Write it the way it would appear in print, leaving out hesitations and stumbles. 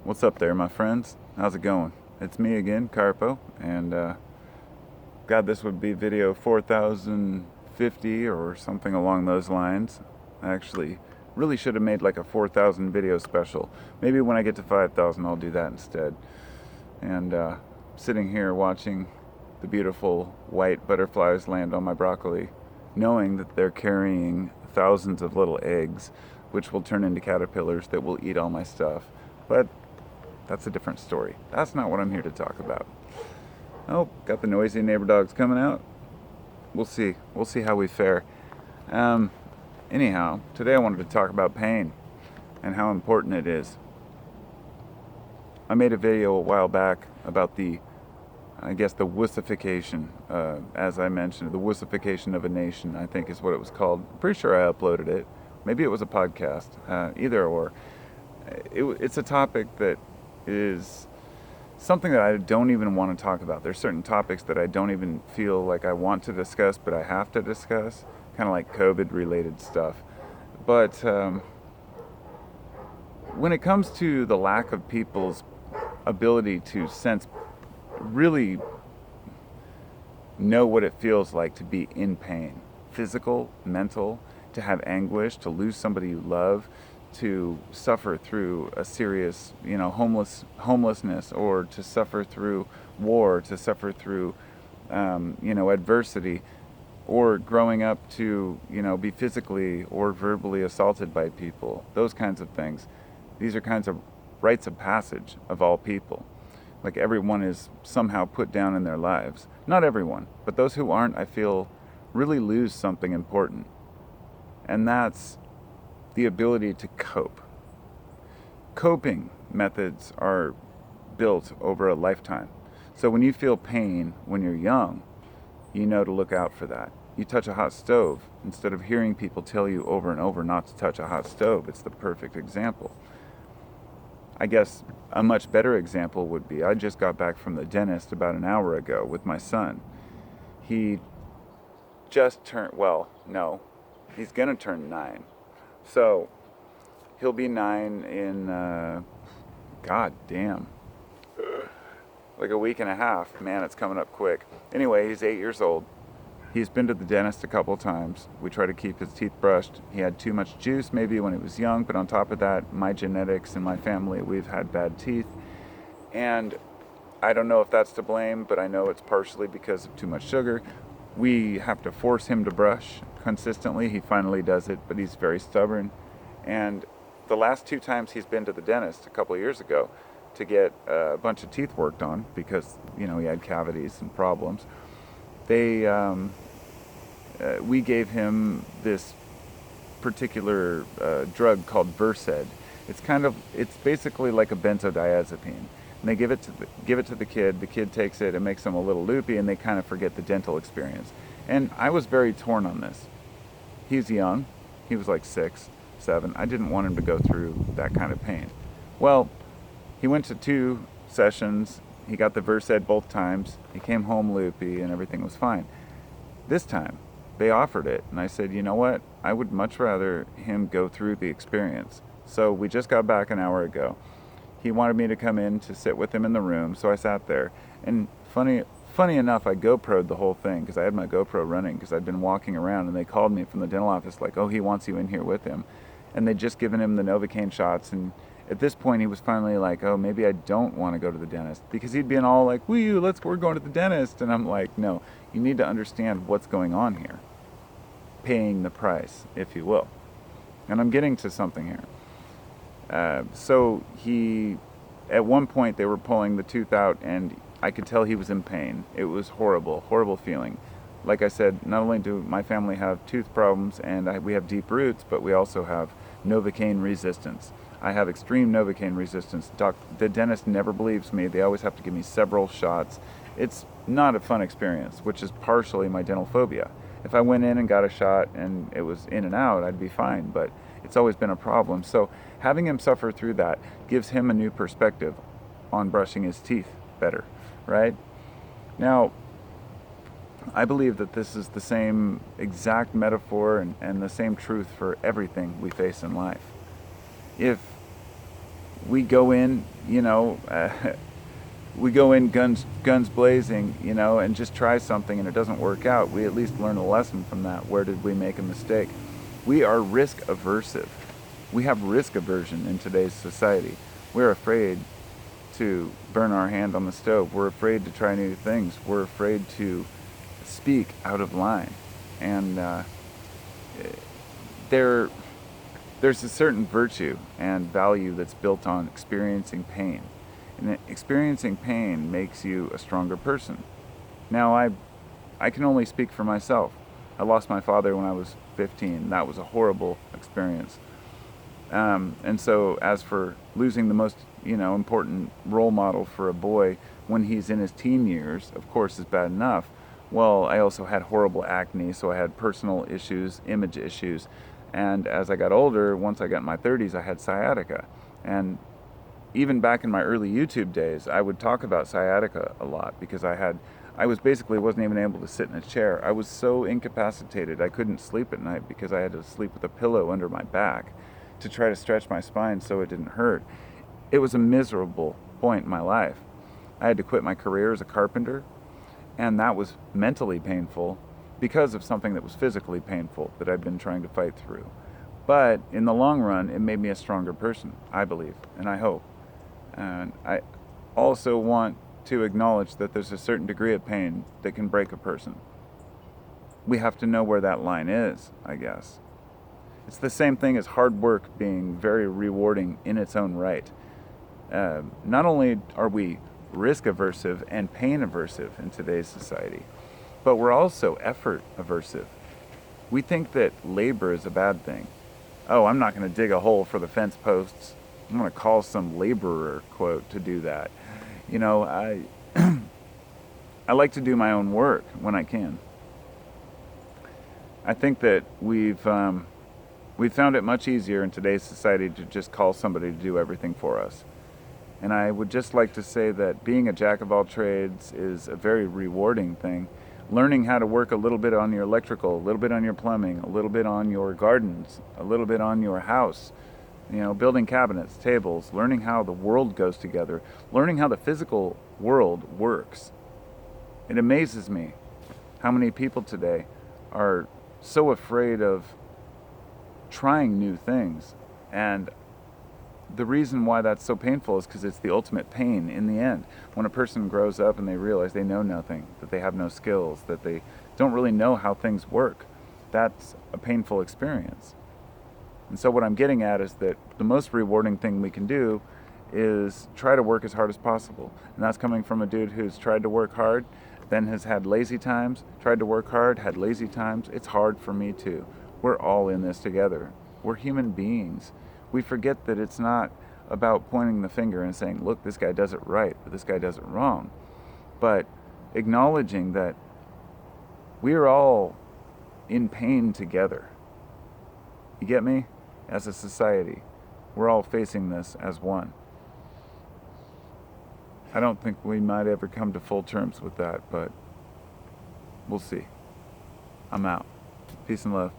What's up there, my friends? How's it going? It's me again, Carpo, and God, this would be video 4050 or something along those lines. I actually really should have made like a 4000 video special. Maybe when I get to 5000, I'll do that instead. And sitting here watching the beautiful white butterflies land on my broccoli, knowing that they're carrying thousands of little eggs, which will turn into caterpillars that will eat all my stuff. But that's a different story. That's not what I'm here to talk about. Oh, got the noisy neighbor dogs coming out. We'll see. We'll see how we fare. Anyhow, today I wanted to talk about pain and how important it is. I made a video a while back about the wussification, as I mentioned, the wussification of a nation, I think is what it was called. I'm pretty sure I uploaded it. Maybe it was a podcast, either or. It's a topic that is something that I don't even want to talk about. There's certain topics that I don't even feel like I want to discuss, but I have to discuss, kind of like COVID-related stuff. But when it comes to the lack of people's ability to really know what it feels like to be in pain, physical, mental, to have anguish, to lose somebody you love, to suffer through a serious, homelessness, or to suffer through war, to suffer through, adversity, or growing up to, be physically or verbally assaulted by people, those kinds of things. These are kinds of rites of passage of all people. Like everyone is somehow put down in their lives. Not everyone, but those who aren't, I feel, really lose something important. And that's the ability to cope. Coping methods are built over a lifetime. So when you feel pain when you're young, you know to look out for that. You touch a hot stove, instead of hearing people tell you over and over not to touch a hot stove, it's the perfect example. I guess a much better example would be, I just got back from the dentist about an hour ago with my son. He just turned, he's gonna turn 9. So, he'll be 9 in, like a week and a half. Man, it's coming up quick. Anyway, he's 8 years old. He's been to the dentist a couple times. We try to keep his teeth brushed. He had too much juice maybe when he was young, but on top of that, my genetics and my family, we've had bad teeth. And I don't know if that's to blame, but I know it's partially because of too much sugar. We have to force him to brush consistently. He finally does it, but he's very stubborn. And the last 2 times he's been to the dentist, a couple of years ago, to get a bunch of teeth worked on because, he had cavities and problems, we gave him this particular drug called Versed. It's basically like a benzodiazepine. And they give it to the kid. The kid takes it. It makes them a little loopy, and they kind of forget the dental experience. And I was very torn on this. He's young. He was like 6, 7. I didn't want him to go through that kind of pain. Well, he went to 2 sessions. He got the Versed both times. He came home loopy, and everything was fine. This time, they offered it, and I said, you know what? I would much rather him go through the experience. So we just got back an hour ago. He wanted me to come in to sit with him in the room, so I sat there. And funny enough, I GoPro'd the whole thing because I had my GoPro running because I'd been walking around, and they called me from the dental office like, oh, he wants you in here with him. And they'd just given him the Novocaine shots, and at this point he was finally like, oh, maybe I don't want to go to the dentist, because he'd been all like, we're going to the dentist. And I'm like, no, you need to understand what's going on here. Paying the price, if you will. And I'm getting to something here. So at one point they were pulling the tooth out, and I could tell he was in pain. It was horrible, horrible feeling. Like I said, not only do my family have tooth problems and we have deep roots, but we also have Novocaine resistance. I have extreme Novocaine resistance. The dentist never believes me. They always have to give me several shots. It's not a fun experience, which is partially my dental phobia. If I went in and got a shot and it was in and out, I'd be fine, but it's always been a problem. So having him suffer through that gives him a new perspective on brushing his teeth better, right? Now, I believe that this is the same exact metaphor and the same truth for everything we face in life. If we go in, we go in guns blazing, and just try something and it doesn't work out, we at least learn a lesson from that. Where did we make a mistake? We are risk aversive. We have risk aversion in today's society. We're afraid to burn our hand on the stove. We're afraid to try new things. We're afraid to speak out of line. And there's a certain virtue and value that's built on experiencing pain. And experiencing pain makes you a stronger person. Now, I can only speak for myself. I lost my father when I was 15. That was a horrible experience. And so as for losing the most, important role model for a boy when he's in his teen years, of course, is bad enough. Well, I also had horrible acne, so I had personal issues, image issues. And as I got older, once I got in my 30s, I had sciatica. And even back in my early YouTube days, I would talk about sciatica a lot because I wasn't even able to sit in a chair. I was so incapacitated, I couldn't sleep at night because I had to sleep with a pillow under my back to try to stretch my spine so it didn't hurt. It was a miserable point in my life. I had to quit my career as a carpenter, and that was mentally painful because of something that was physically painful that I'd been trying to fight through. But in the long run, it made me a stronger person, I believe, and I hope. And I also want to acknowledge that there's a certain degree of pain that can break a person. We have to know where that line is, I guess. It's the same thing as hard work being very rewarding in its own right. Not only are we risk aversive and pain aversive in today's society, but we're also effort aversive. We think that labor is a bad thing. Oh, I'm not going to dig a hole for the fence posts. I'm going to call some laborer, quote, to do that. I I like to do my own work when I can. I think that we've found it much easier in today's society to just call somebody to do everything for us. And I would just like to say that being a jack of all trades is a very rewarding thing. Learning how to work a little bit on your electrical, a little bit on your plumbing, a little bit on your gardens, a little bit on your house, building cabinets, tables, learning how the world goes together, learning how the physical world works. It amazes me how many people today are so afraid of trying new things. And the reason why that's so painful is because it's the ultimate pain in the end. When a person grows up and they realize they know nothing, that they have no skills, that they don't really know how things work, that's a painful experience. And so what I'm getting at is that the most rewarding thing we can do is try to work as hard as possible. And that's coming from a dude who's tried to work hard, then has had lazy times, tried to work hard, had lazy times. It's hard for me too. We're all in this together. We're human beings. We forget that it's not about pointing the finger and saying, look, this guy does it right, but this guy does it wrong. But acknowledging that we are all in pain together. You get me? As a society, we're all facing this as one. I don't think we might ever come to full terms with that, but we'll see. I'm out. Peace and love.